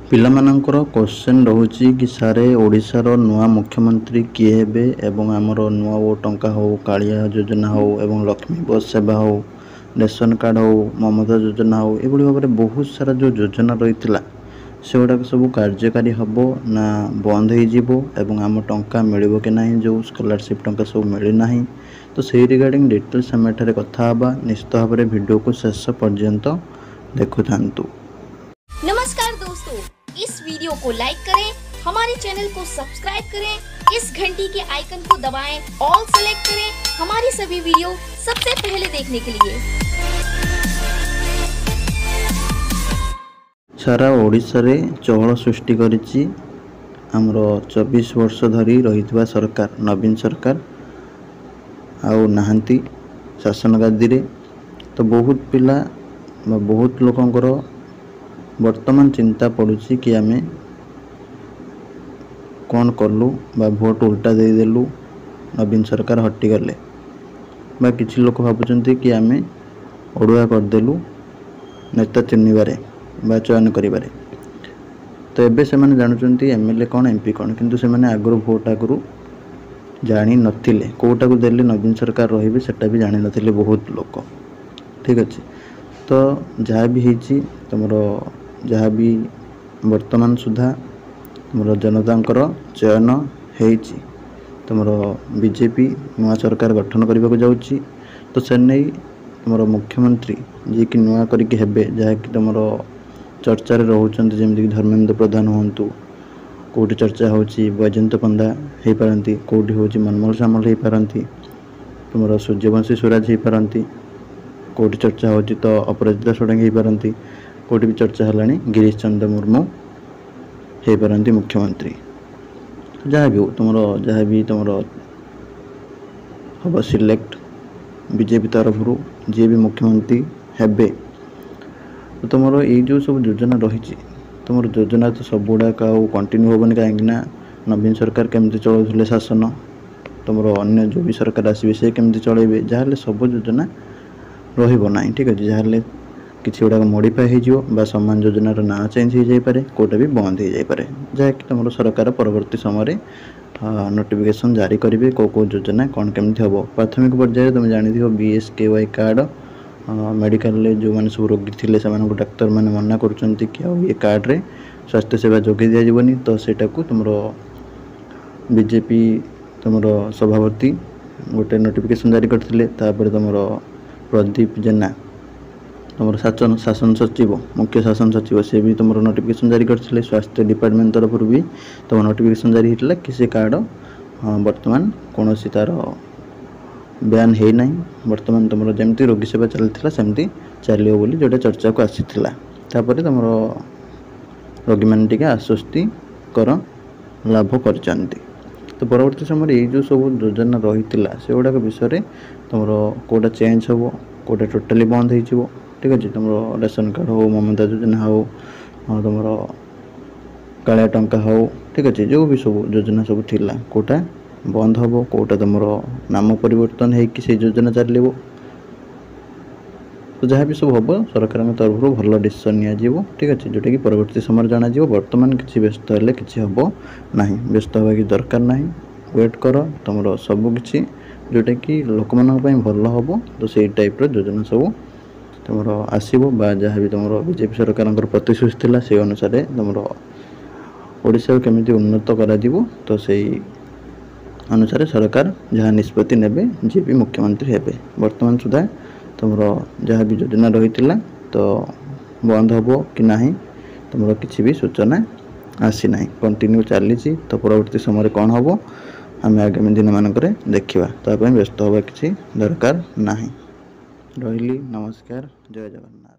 ପିଲାମାନଙ୍କର क्वेश्चन ରହୁଛି कि सारे ओडिशार नुआ मुख्यमंत्री किए हेबे एवं आमर नुआ ओ टंका हो कालिया योजना हो एवं लक्ष्मी बस सेवा हो रेशन कार्ड हो ममता योजना हो ये भाव में बहुत सारा जो योजना रही से गुड़ाक सब कार्यकारी हम ना बंद हो आम टंका मिल कि ना जो स्कॉलरशिप टंका सब मिलना तो से रिगार्डिंग डिटेल्स आम एठारे कथा निश्चित भाव में वीडियो को शेष पर्यंत देखु था। नमस्कार दोस्तों, इस वीडियो को लाइक करें, हमारे चैनल को सब्सक्राइब करें, इस घंटी के आइकन को दबाएं, ऑल सेलेक्ट करें हमारी सभी वीडियो सबसे पहले देखने के लिए। सारा ओडिशा रे चहल सृष्टि करिछि हमरो 24 वर्ष धरी रहितबा सरकार नवीन सरकार आउ नाहंती शासन गादी रे तो बहुत पिला बहुत लोकंकर वर्तमान चिंता पड़ुछि कि आमे कौन कलु बा भोट उल्टा दे देलु नवीन सरकार हटि गले बा किछि लोक भाबुचंती कि आमे ओडुआ कर देलु नेता चुनिबारे बा चयन करिबारे। तो एबे से माने जानुचंती एमएलए कौन एमपी कौन किंतु से माने आगरु भोट आगरु जानी नथिले कोटा को देले नवीन सरकार रहिबे सेटा भी जानी नथिले बहुत लोक। ठीक अछि तो जहाँ भी होइछि तमरो जहाँ भी वर्तमान सुधा तुम जनतांकर चयन होइछि तुमर बीजेपी नुआ सरकार गठन करने को जाउछि तो से नहीं तुम मुख्यमंत्री जी कि नुआ करिके हेबे जहाँकि तुम चर्चा रोचंत जमीक धर्मेंद्र प्रधान हूँ कौटी चर्चा होची बैजयंत पंडा हो पारती कौटी हूँ मनमोहन सामल हो पारती तुम सूर्यवंशी स्वराज हो पारती कौटी चर्चा होची तो अपराजिता षडंगी हो पारती कौटी भी चर्चा है गिरीश चंद्र मुर्मू हो पारती मुख्यमंत्री जहाँ भी हो तुम जहाँ भी तुम हम सिलेक्ट बीजेपी तरफ जी भी मुख्यमंत्री हेबे तो तुम ये जो सब योजना रही तुम योजना तो सब गुड़ाक कंटिन्यू होबनी कहीं नवीन सरकार केमती चलाउले शासन तुम अन्य जो भी सरकार आसवे से केमती चलेबे जहाँ सब योजना रही। ठीक अच्छे जहाँ किसी गुड़ाक मॉडिफाई हो सम्मान योजनार ना चेंज हो जापे कोटा भी बंद हो जापे जहाँकि तुम सरकार परवर्ती समय नोटिफिकेशन जारी करेंगे कौ योजना कौन केमती हम प्राथमिक पर्यायर तुम जानी BSKY कार्ड मेडिकल जो मैंने सब रोगी थे से डाक्तर मैंने मना करुँच कि ये कार्ड रे स्वास्थ्य सेवा जोगे दिजावनी तो सेटा को तुम बीजेपी तुम सभापति गोटे नोटिफिकेशन जारी करते तुम प्रदीप जेना तुम शासन सचिव मुख्य शासन सचिव से भी तुम नोटिफिकेशन जारी करते स्वास्थ्य डिपार्टमेंट तरफ भी तुम नोटिफिकेशन जारी होता कि से कार्ड वर्तमान कौन सी तार बयान है ना वर्तमान तुम जमती रोगी सेवा चलता सेमती चलो बोली जोटा चर्चा को आसीला तापर तुम रोगी मैंने आश्वस्तिकर लाभ कर तो परवर्ती समय ये जो सब योजना रही से गुड़ाक विषय तुम कौटा चेंज हम कौटा टोटाली बंद हो। ठीक अच्छे तुम रेशन कार्ड हो ममता योजना हो तुम कालिया टंका हो ठीक अच्छे जो भी सब योजना सब थिला कौटा बंद हम कौटा तुम नाम परिवर्तन होगी से योजना चलो तो जहाँ भी सब हम सरकार तरफ भल डिसीजन निया। ठीक अच्छे जोटा कि परवर्ती समय जाना बर्तमान किसी व्यस्त हेल्ले किसी हम ना व्यस्त हवा कि दरकार ना वेट कर तुम सबकि जोटा कि लोक मान भल हम तो से टाइप योजना सब तुम आसो जहाँ भी तुम बीजेपी सरकार प्रतिश्रुति थी से अनुसार तुम ओडिशा केमिति उन्नत करा तो से अनुसार सरकार जहाँ निष्पत्ति नेबे जी भी मुख्यमंत्री हेबे वर्तमान सुधा तुम जहाँ भी योजना रही तो बंद हम कि ना तुम किसी भी सूचना आसी ना कंटिन्यू चली तो परवर्ती समय कौन हम आम आगामी दिन मानक देखा ताप व्यस्त हवा किसी दरकार ना। रही नमस्कार जय जगन्नाथ।